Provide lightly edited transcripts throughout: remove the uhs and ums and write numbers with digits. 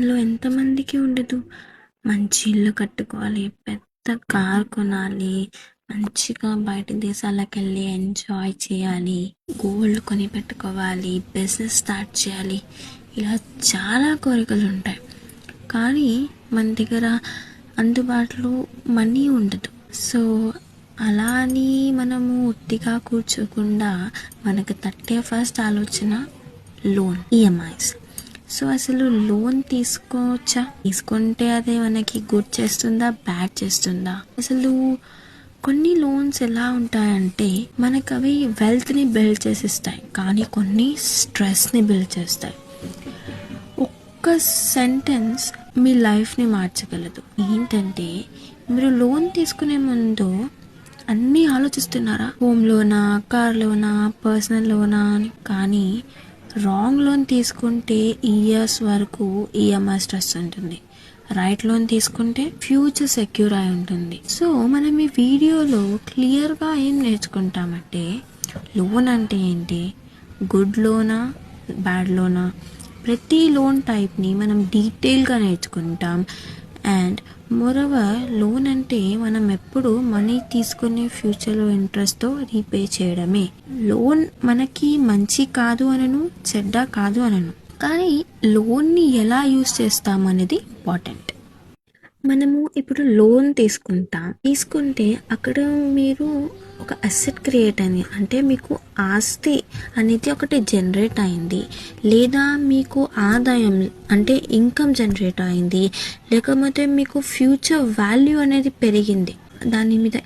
లో ఎంతమందికి ఉండదు. మంచి ఇల్లు కట్టుకోవాలి, పెద్ద కార్ కొనాలి, మంచిగా బయట దేశాలకు వెళ్ళి ఎంజాయ్ చేయాలి, గోల్డ్ కొని పెట్టుకోవాలి, బిజినెస్ స్టార్ట్ చేయాలి, ఇలా చాలా కోరికలు ఉంటాయి. కానీ మన దగ్గర అందుబాటులో మనీ ఉండదు. సో అలా అని మనము ఉట్టిగా కూర్చోకుండా మనకు తట్టే ఫస్ట్ ఆలోచన లోన్, ఈఎంఐస్. సో అసలు లోన్ తీసుకోవచ్చా? తీసుకుంటే అదే మనకి గుడ్ చేస్తుందా, బ్యాడ్ చేస్తుందా? అసలు కొన్ని లోన్స్ ఎలా ఉంటాయంటే మనకు అవి వెల్త్ని బిల్డ్ చేసిస్తాయి, కానీ కొన్ని స్ట్రెస్ని బిల్డ్ చేస్తాయి. ఒక్క సెంటెన్స్ మీ లైఫ్ని మార్చగలదు. ఏంటంటే మీరు లోన్ తీసుకునే ముందు అన్నీ ఆలోచిస్తున్నారా? హోమ్ లోనా, కార్ లోనా, పర్సనల్ లోనా అని. కానీ రాంగ్ లోన్ తీసుకుంటే ఇయర్స్ వరకు ఈఎంఐ స్ట్రెస్ ఉంటుంది. రైట్ లోన్ తీసుకుంటే ఫ్యూచర్ సెక్యూర్ అయి ఉంటుంది. సో మనం ఈ వీడియోలో క్లియర్గా ఏం నేర్చుకుంటామంటే లోన్ అంటే ఏంటి, గుడ్ లోనా, బ్యాడ్ లోనా, ప్రతి లోన్ టైప్ని మనం డీటెయిల్గా నేర్చుకుంటాం. అండ్ మోరోవర్ లోన్ అంటే మనం ఎప్పుడు మనీ తీసుకునే ఫ్యూచర్లో ఇంట్రెస్ట్తో రీపే చేయడమే. లోన్ మనకి మంచి కాదు అనను, చెడ్డ కాదు అనను, కానీ లోన్ని ఎలా యూస్ చేస్తాం అనేది ఇంపార్టెంట్. మనము ఇప్పుడు లోన్ తీసుకుంటే అక్కడ మీరు ఒక అసెట్ క్రియేట్ అయింది, అంటే మీకు ఆస్తి అనేది ఒకటి జనరేట్ అయింది, లేదా మీకు ఆదాయం అంటే ఇన్కమ్ జనరేట్ అయింది, లేకపోతే మీకు ఫ్యూచర్ వాల్యూ అనేది పెరిగింది. దాని మీద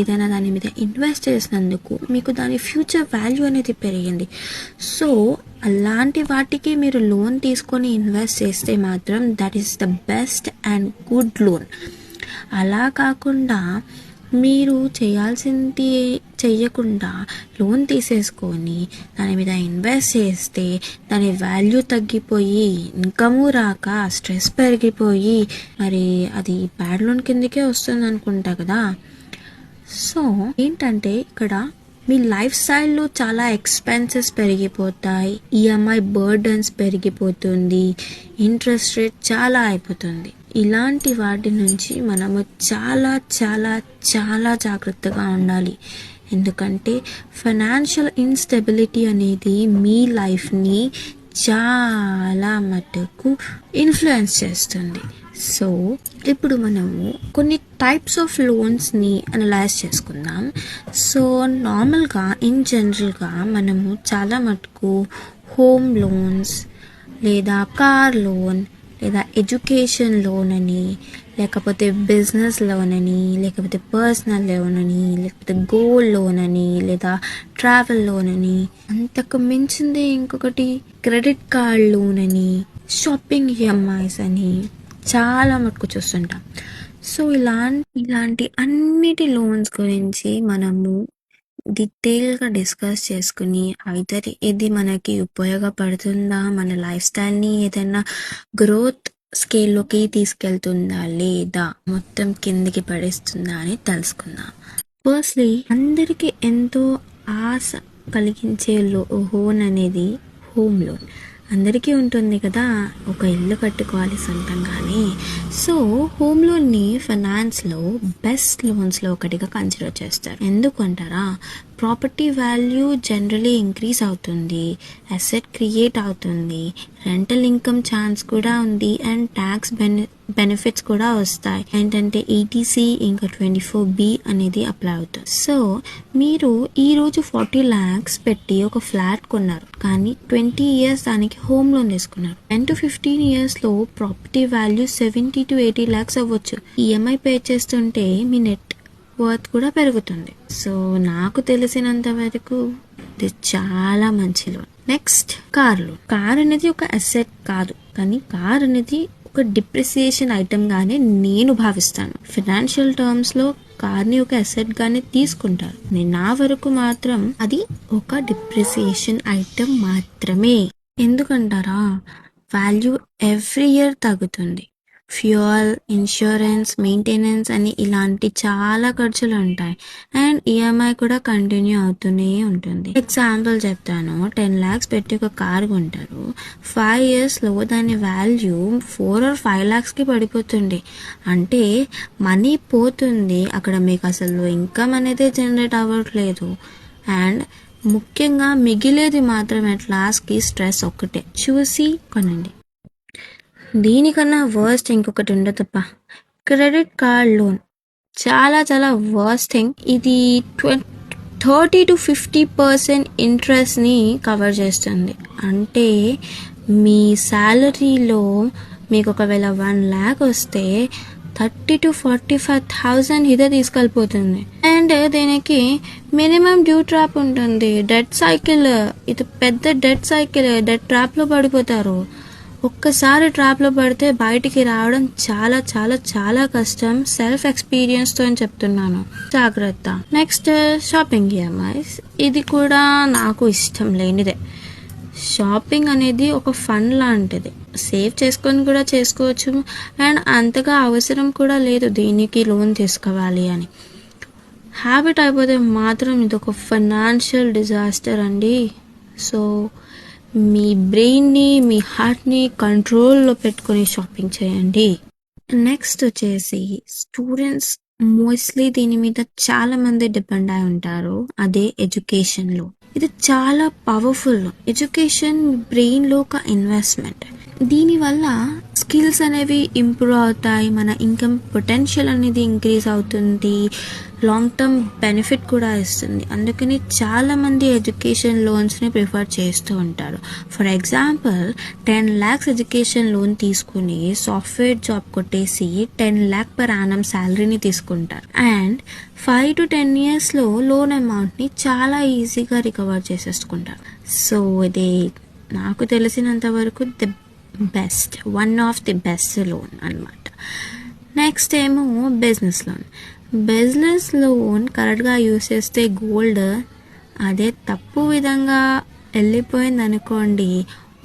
ఏదైనా దాని మీద ఇన్వెస్ట్ చేసినందుకు మీకు దాని ఫ్యూచర్ వాల్యూ అనేది పెరిగింది. సో అలాంటి వాటికి మీరు లోన్ తీసుకొని ఇన్వెస్ట్ చేస్తే మాత్రం that is the best and good loan. అలా కాకుండా మీరు చేయాల్సింది చెయ్యకుండా లోన్ తీసేసుకొని దాని మీద ఇన్వెస్ట్ చేస్తే దాని వాల్యూ తగ్గిపోయి, ఇన్కము రాక, స్ట్రెస్ పెరిగిపోయి, మరి అది బ్యాడ్ లోన్ కిందకే వస్తుంది అనుకుంటా కదా. సో ఏంటంటే ఇక్కడ మీ లైఫ్ స్టైల్లో చాలా ఎక్స్పెన్సెస్ పెరిగిపోతాయి, ఈఎంఐ బర్డన్స్ పెరిగిపోతుంది, ఇంట్రెస్ట్ రేట్ చాలా అయిపోతుంది. ఇలాంటి వాటి నుంచి మనము చాలా చాలా చాలా జాగ్రత్తగా ఉండాలి. ఎందుకంటే ఫైనాన్షియల్ ఇన్స్టెబిలిటీ అనేది మీ లైఫ్ని చాలా మటుకు ఇన్ఫ్లుయెన్స్ చేస్తుంది. సో ఇప్పుడు మనము కొన్ని టైప్స్ ఆఫ్ లోన్స్ని అనలైజ్ చేసుకుందాం. సో నార్మల్గా జనరల్గా మనము చాలా మటుకు హోమ్ లోన్స్, లేదా కార్ లోన్, లేదా ఎడ్యుకేషన్ లోన్ అని, లేకపోతే బిజినెస్ లోన్ అని, లేకపోతే పర్సనల్ లోన్ అని, లేకపోతే గోల్డ్ లోన్ అని, లేదా ట్రావెల్ లోన్ అని, అంతకు మించింది ఇంకొకటి క్రెడిట్ కార్డ్ లోన్ అని, షాపింగ్ ఈఎంఐస్ అని చాలా మటుకు చూస్తుంటాం. సో ఇలాంటి అన్నిటి లోన్స్ గురించి మనము డీటెయిల్గా డిస్కస్ చేసుకుని ఐదర్ ఇది మనకి ఉపయోగపడుతుందా, మన లైఫ్ స్టైల్ని ఏదైనా గ్రోత్ స్కేల్లోకి తీసుకెళ్తుందా, లేదా మొత్తం కిందికి పడేస్తుందా అని తెలుసుకుందాం. ఫస్ట్లీ అందరికీ ఎంతో ఆశ కలిగించే లోన్ అనేది హోమ్ లోన్. అందరికీ ఉంటుంది కదా, ఒక ఇల్లు కట్టుకోవాలి సొంతంగానే. సో హోమ్ లోన్ని ఫైనాన్స్లో బెస్ట్ లోన్స్లో ఒకటిగా కన్సిడర్ చేస్తారు. ఎందుకంటారా, ప్రాపర్టీ వాల్యూ జనరలీ ఇంక్రీజ్ అవుతుంది, అసెట్ క్రియేట్ అవుతుంది, రెంటల్ ఇన్కమ్ ఛాన్స్ కూడా ఉంది, అండ్ ట్యాక్స్ బెనిఫిట్స్ కూడా వస్తాయి. ఏంటంటే ఈటీసీ ఇంకా 24B అనేది అప్లై అవుతుంది. సో మీరు ఈరోజు 40 lakhs పెట్టి ఒక ఫ్లాట్ కొన్నారు, కానీ 20 years దానికి హోమ్ లోన్ తీసుకున్నారు. 10 to 15 yearsలో ప్రాపర్టీ వాల్యూ 70 to 80 lakhs అవ్వచ్చు. ఈఎంఐ పే చేస్తుంటే మీ నెట్ వర్త్ కూడా పెరుగుతుంది. సో నాకు తెలిసినంత వరకు ఇది చాలా మంచి loan. Next car loan. Car అనేది ఒక అసెట్ కాదు, కానీ కార్ అనేది ఒక డిప్రిసియేషన్ ఐటమ్ గానే నేను భావిస్తాను. ఫైనాన్షియల్ టర్మ్స్ లో కార్ని ఒక అసెట్ గానే తీసుకుంటారు. నా వరకు మాత్రం అది ఒక డిప్రిసియేషన్ ఐటమ్ మాత్రమే. ఎందుకంటారా, వాల్యూ ఎవ్రీ ఇయర్ తగ్గుతుంది. ఫ్యూయల్, ఇన్సూరెన్స్, మెయింటెనెన్స్ అని ఇలాంటి చాలా ఖర్చులు ఉంటాయి. అండ్ ఈఎంఐ కూడా కంటిన్యూ అవుతూనే ఉంటుంది. ఎగ్జాంపుల్ చెప్తాను, 10 lakhs పెట్టి ఒక కార్ కొంటారు. 5 yearsలో దాని వాల్యూ 4 or 5 lakhsకి పడిపోతుంది. అంటే మనీ పోతుంది, అక్కడ మీకు అసలు ఇన్కమ్ అనేది జనరేట్ అవ్వట్లేదు. అండ్ ముఖ్యంగా మిగిలేది మాత్రం అట్ లాస్ట్కి స్ట్రెస్ ఒక్కటే. చూసి కొనండి. దీనికన్నా వర్స్ట్ ఇంకొకటి ఉండదప్ప, క్రెడిట్ కార్డ్ లోన్. చాలా చాలా వర్స్ట్ థింగ్ ఇది. 30 to 50% ఇంట్రెస్ట్ని కవర్ చేస్తుంది. అంటే మీ శాలరీలో మీకు ఒకవేళ 1 lakh వస్తే 30 to 45,000 ఇదే తీసుకెళ్ళిపోతుంది. అండ్ దీనికి మినిమం డ్యూ ట్రాప్ ఉంటుంది. డెట్ సైకిల్, ఇది పెద్ద డెట్ సైకిల్. డెట్ ట్రాప్లో పడిపోతారు. ఒక్కసారి ట్రాప్లో పడితే బయటికి రావడం చాలా చాలా చాలా కష్టం. సెల్ఫ్ ఎక్స్పీరియన్స్తో అని చెప్తున్నాను, జాగ్రత్త. Next shopping EMIs. ఇది కూడా నాకు ఇష్టం లేనిదే. షాపింగ్ అనేది ఒక ఫన్ లాంటిది. సేవ్ చేసుకొని కూడా చేసుకోవచ్చు. అండ్ అంతగా అవసరం కూడా లేదు దీనికి లోన్ తీసుకోవాలి అని. హ్యాబిట్ అయిపోతే మాత్రం ఇది ఒక ఫైనాన్షియల్ డిజాస్టర్ అండి. సో మీ బ్రెయిన్ని, మీ హార్ట్ని కంట్రోల్లో పెట్టుకొని షాపింగ్ చేయండి. నెక్స్ట్ వచ్చేసి స్టూడెంట్స్ మోస్ట్లీ దీని మీద చాలా మంది డిపెండ్ అయి ఉంటారు. అదే ఎడ్యుకేషన్లో. ఇది చాలా పవర్ఫుల్. ఎడ్యుకేషన్ బ్రెయిన్లో ఒక ఇన్వెస్ట్మెంట్. దీనివల్ల స్కిల్స్ అనేవి ఇంప్రూవ్ అవుతాయి, మన ఇన్కమ్ పొటెన్షియల్ అనేది ఇంక్రీజ్ అవుతుంది, లాంగ్ టర్మ్ బెనిఫిట్ కూడా ఇస్తుంది. అందుకని చాలామంది ఎడ్యుకేషన్ లోన్స్ని ప్రిఫర్ చేస్తూ ఉంటారు. For example 10 lakhs education loan తీసుకుని సాఫ్ట్వేర్ జాబ్ కొట్టేసి 10 lakh per annum శాలరీని తీసుకుంటారు. అండ్ 5 to 10 yearsలో లోన్ అమౌంట్ని చాలా ఈజీగా రికవర్ చేసేసుకుంటారు. సో ఇది నాకు తెలిసినంత వరకు the best, one of the best loan అన్నమాట. నెక్స్ట్ ఏమో బిజినెస్ లోన్. బిజినెస్ లోన్ కరెక్ట్గా యూస్ చేస్తే గోల్డ్. అదే తప్పు విధంగా వెళ్ళిపోయింది అనుకోండి,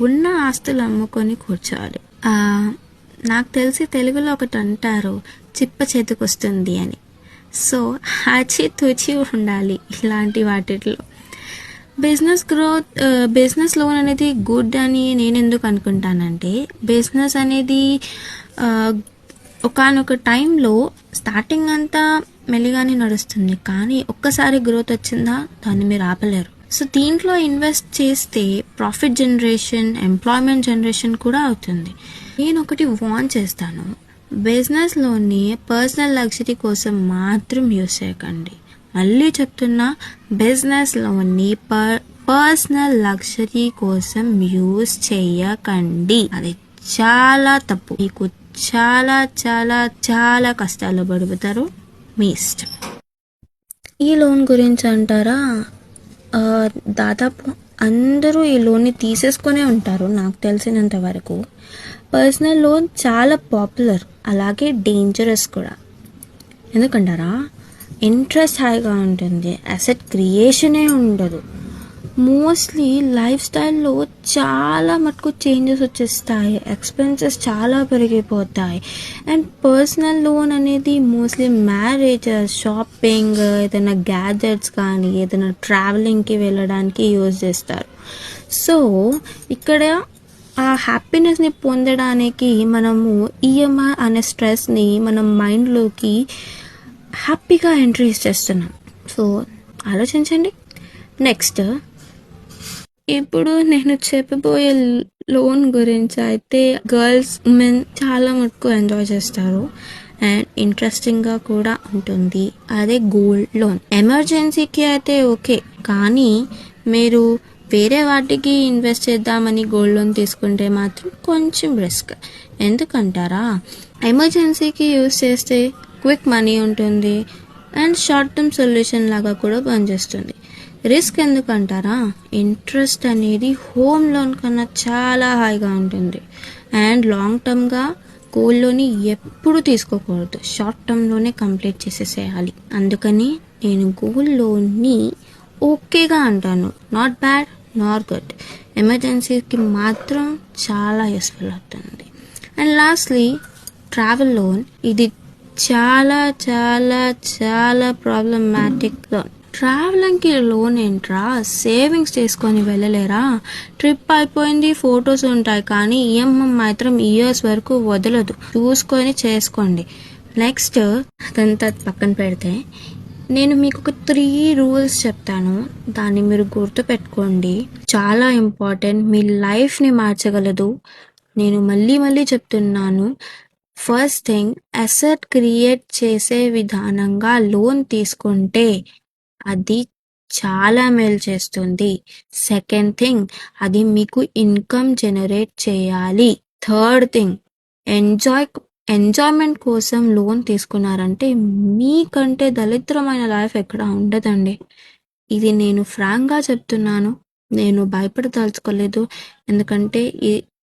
ఉన్న ఆస్తులు అమ్ముకొని కూర్చోవాలి. నాకు తెలిసి తెలుగులో ఒకటి అంటారు, చిప్ప చేతికి వస్తుంది అని. సో ఆచి తూచి ఉండాలి ఇలాంటి వాటిలో. బిజినెస్ లోన్ అనేది గుడ్ అని నేను ఎందుకు అనుకుంటానంటే, బిజినెస్ అనేది ఒకానొక టైంలో స్టార్టింగ్ అంతా మెల్లిగానే నడుస్తుంది, కానీ ఒక్కసారి గ్రోత్ వచ్చిందా దాన్ని మీరు ఆపలేరు. సో దీంట్లో ఇన్వెస్ట్ చేస్తే ప్రాఫిట్ జనరేషన్, ఎంప్లాయ్మెంట్ జనరేషన్ కూడా అవుతుంది. నేను ఒకటి వార్న్ చేస్తాను, బిజినెస్లోని పర్సనల్ లగ్జరీ కోసం మాత్రం యూస్ చేయకండి. మళ్ళీ చెప్తున్నా, బిజినెస్లోని పర్సనల్ లగ్జరీ కోసం యూస్ చేయకండి. అది చాలా తప్పు. మీకు చాలా చాలా చాలా కష్టాలు పడిపోతారు. మీ ఇష్టం. ఈ లోన్ గురించి అంటారా, దాదాపు అందరూ ఈ లోన్ని తీసేసుకునే ఉంటారు నాకు తెలిసినంత వరకు. పర్సనల్ లోన్ చాలా పాపులర్, అలాగే డేంజరస్ కూడా. ఎందుకంటారా, ఇంట్రెస్ట్ హైగా ఉంటుంది, అసెట్ క్రియేషనే ఉండదు. మోస్ట్లీ లైఫ్ స్టైల్లో చాలా మటుకు చేంజెస్ వచ్చేస్తాయి, ఎక్స్పెన్సెస్ చాలా పెరిగిపోతాయి. అండ్ పర్సనల్ లోన్ అనేది మోస్ట్లీ మ్యారేజ్, షాపింగ్, ఏదైనా గ్యాజెట్స్ కానీ ఏదైనా ట్రావెలింగ్కి వెళ్ళడానికి యూజ్ చేస్తారు. సో ఇక్కడ ఆ హ్యాపీనెస్ని పొందడానికి మనము ఈఎంఐ అనే స్ట్రెస్ని మనం మైండ్లోకి హ్యాపీగా ఎంట్రీ చేస్తున్నాం. సో ఆలోచించండి. నెక్స్ట్, ఇప్పుడు నేను చెప్పబోయే లోన్ గురించి అయితే గర్ల్స్, ఉమెన్ చాలా మటుకు ఎంజాయ్ చేస్తారు అండ్ ఇంట్రెస్టింగ్గా కూడా ఉంటుంది. అదే గోల్డ్ లోన్. ఎమర్జెన్సీకి అయితే ఓకే, కానీ మీరు వేరే వాటికి ఇన్వెస్ట్ చేద్దామని గోల్డ్ లోన్ తీసుకుంటే మాత్రం కొంచెం రిస్క్. ఎందుకంటారా, ఎమర్జెన్సీకి యూజ్ చేస్తే క్విక్ మనీ ఉంటుంది అండ్ షార్ట్ టర్మ్ సొల్యూషన్ లాగా కూడా పనిచేస్తుంది. రిస్క్ ఎందుకంటారా, ఇంట్రెస్ట్ అనేది హోమ్ లోన్ కన్నా చాలా హైగా ఉంటుంది. అండ్ లాంగ్ టర్మ్గా గోల్డ్ లోన్ ఎప్పుడు తీసుకోకూడదు, షార్ట్ టర్మ్లోనే కంప్లీట్ చేసేసేయాలి. అందుకని నేను గోల్డ్ లోన్ని ఓకేగా అంటాను, నాట్ బ్యాడ్ నాట్ గుడ్. ఎమర్జెన్సీకి మాత్రం చాలా యూస్ఫుల్ అవుతుంది. అండ్ లాస్ట్లీ, ట్రావెల్ లోన్ ఇది చాలా చాలా చాలా ప్రాబ్లమాటిక్ లోన్. ట్రావెలింగ్కి లోన్ ఏంట్రా, సేవింగ్స్ చేసుకొని వెళ్ళలేరా? ట్రిప్ అయిపోయింది, ఫొటోస్ ఉంటాయి, కానీ ఈఎంఐ మాత్రం ఇయర్స్ వరకు వదలదు. చూసుకొని చేసుకోండి. నెక్స్ట్ అదంతా పక్కన పెడితే నేను మీకు ఒక 3 రూల్స్ చెప్తాను, దాన్ని మీరు గుర్తుపెట్టుకోండి. చాలా ఇంపార్టెంట్, మీ లైఫ్ని మార్చగలదు. నేను మళ్ళీ మళ్ళీ చెప్తున్నాను. ఫస్ట్ థింగ్, అసెట్ క్రియేట్ చేసే విధానంగా లోన్ తీసుకుంటే అది చాలా మేలు చేస్తుంది. సెకండ్ థింగ్, అది మీకు ఇన్కమ్ జనరేట్ చేయాలి. థర్డ్ థింగ్, ఎంజాయ్మెంట్ కోసం లోన్ తీసుకున్నారంటే మీకంటే దరిద్రమైన లైఫ్ ఎక్కడ ఉండదండి. ఇది నేను ఫ్రాంక్గా చెప్తున్నాను, నేను భయపడదలుచుకోలేదు. ఎందుకంటే ఈ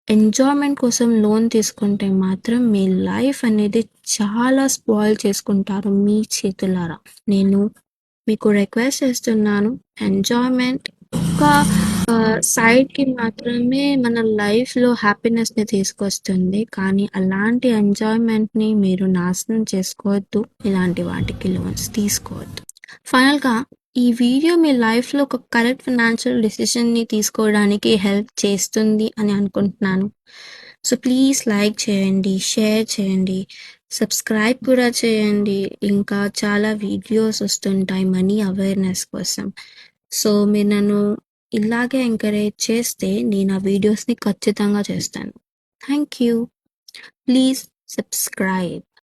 ఎంజాయ్మెంట్ కోసం లోన్ తీసుకుంటే మాత్రం మీ లైఫ్ అనేది చాలా స్పాయిల్ చేసుకుంటారు మీ చేతులారా. నేను మీకు రిక్వెస్ట్ చేస్తున్నాను, ఎంజాయ్మెంట్ ఒక సైడ్కి మాత్రమే మన లైఫ్లో హ్యాపీనెస్ని తీసుకొస్తుంది, కానీ అలాంటి ఎంజాయ్మెంట్ని మీరు నాశనం చేసుకోవద్దు, ఇలాంటి వాటికి లోన్స్ తీసుకోవద్దు. ఫైనల్గా ఈ వీడియో మీ లైఫ్లో ఒక కరెక్ట్ ఫైనాన్షియల్ డెసిషన్ని తీసుకోవడానికి హెల్ప్ చేస్తుంది అని అనుకుంటున్నాను. సో ప్లీజ్ లైక్ చేయండి, షేర్ చేయండి, సబ్స్క్రైబ్ కూడా చేయండి. ఇంకా చాలా వీడియోస్ వస్తుంటాయి మనీ అవేర్నెస్ కోసం. సో మీరు నన్ను ఇలాగే ఎంకరేజ్ చేస్తే నేను ఆ వీడియోస్ని ఖచ్చితంగా చేస్తాను. Thank you. Please subscribe.